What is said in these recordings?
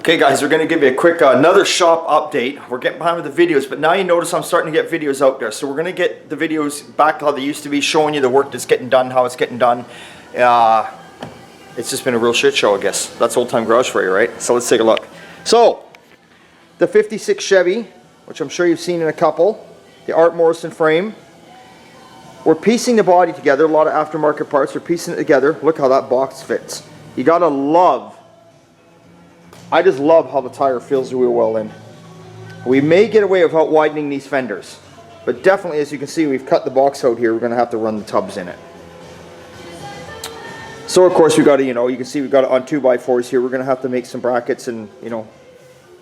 Okay guys, we're going to give you a quick another shop update. We're getting behind with the videos, but now you notice I'm starting to get videos out there. So we're going to get the videos back how they used to be, showing you the work that's getting done, how it's getting done. It's just been a real shit show, I guess. That's Old Time Garage for you, right? So let's take a look. So, the 56 Chevy, which I'm sure you've seen in a couple, the Art Morrison frame. We're piecing the body together, a lot of aftermarket parts. We're piecing it together. Look how that box fits. You gotta love, I just love how the tire feels the wheel well in. We may get away without widening these fenders, but definitely, as you can see, we've cut the box out here. We're gonna have to run the tubs in it. So of course we got to, you can see we got it on 2x4s here. We're going to have to make some brackets and,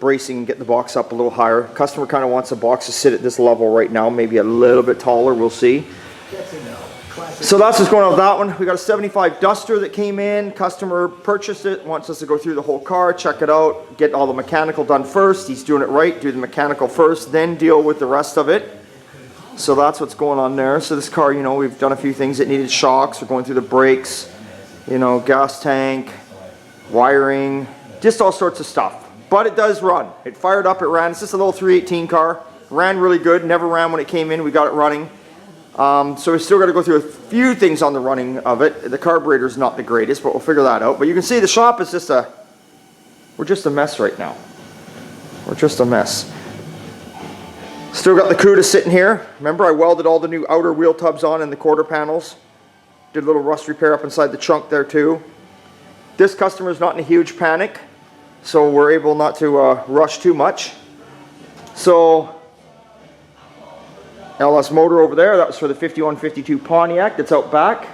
bracing and get the box up a little higher. Customer kind of wants the box to sit at this level right now, maybe a little bit taller, we'll see. So that's what's going on with that one. We got a 75 Duster that came in. Customer purchased it, wants us to go through the whole car, check it out, get all the mechanical done first. He's doing it right, do the mechanical first, then deal with the rest of it. So that's what's going on there. So this car, we've done a few things. It needed shocks, we're going through the brakes. Gas tank, wiring, just all sorts of stuff. But it does run. It fired up, it ran. It's just a little 318 car. Ran really good, never ran when it came in. We got it running. So we still got to go through a few things on the running of it. The carburetor's not the greatest, but we'll figure that out. But you can see the shop is we're just a mess right now. We're just a mess. Still got the CUDA sitting here. Remember, I welded all the new outer wheel tubs on and the quarter panels. Did a little rust repair up inside the trunk there too. This customer is not in a huge panic, so we're able not to rush too much. So, LS motor over there, that was for the 5152 Pontiac that's out back.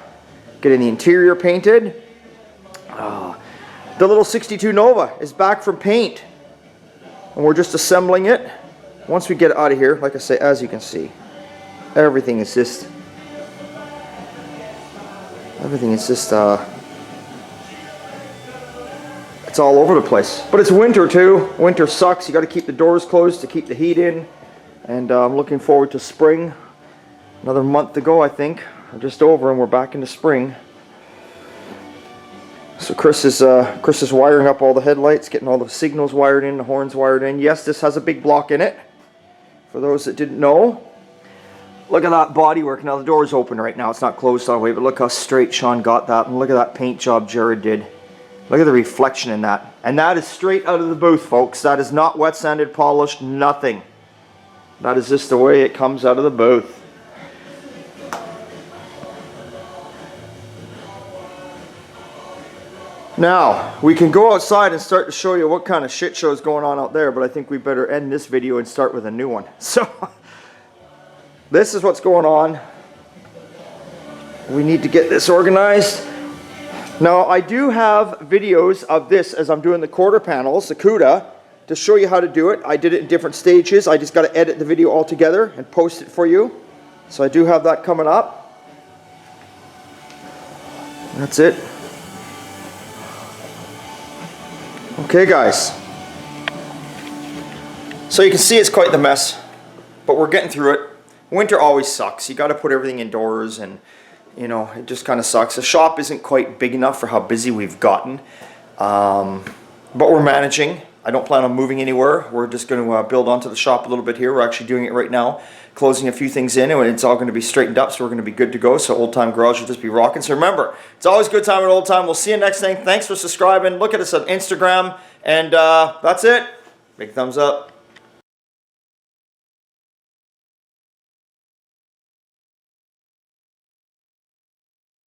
Getting the interior painted. The little 62 Nova is back from paint. And we're just assembling it. Once we get it out of here, like I say, as you can see, everything is just it's all over the place. But it's winter too. Winter sucks. You got to keep the doors closed to keep the heat in. And I'm looking forward to spring. Another month to go, I think. We're just over and we're back into spring. So Chris is wiring up all the headlights, getting all the signals wired in, the horns wired in. Yes, this has a big block in it. For those that didn't know. Look at that bodywork. Now the door's open right now. It's not closed all the way, but look how straight Sean got that. And look at that paint job Jared did. Look at the reflection in that. And that is straight out of the booth, folks. That is not wet sanded, polished, nothing. That is just the way it comes out of the booth. Now, we can go outside and start to show you what kind of shit show is going on out there, but I think we better end this video and start with a new one. So, this is what's going on. We need to get this organized. Now, I do have videos of this as I'm doing the quarter panels, the CUDA, to show you how to do it. I did it in different stages. I just got to edit the video all together and post it for you. So I do have that coming up. That's it. Okay, guys. So you can see it's quite the mess, but we're getting through it. Winter always sucks. You got to put everything indoors, and it just kind of sucks. The shop isn't quite big enough for how busy we've gotten, but we're managing. I don't plan on moving anywhere. We're just going to build onto the shop a little bit here. We're actually doing it right now, closing a few things in, and it's all going to be straightened up, so we're going to be good to go. So Old Time Garage will just be rocking. So remember, it's always a good time at Old Time. We'll see you next thing. Thanks for subscribing. Look at us on Instagram, and that's it. Big thumbs up.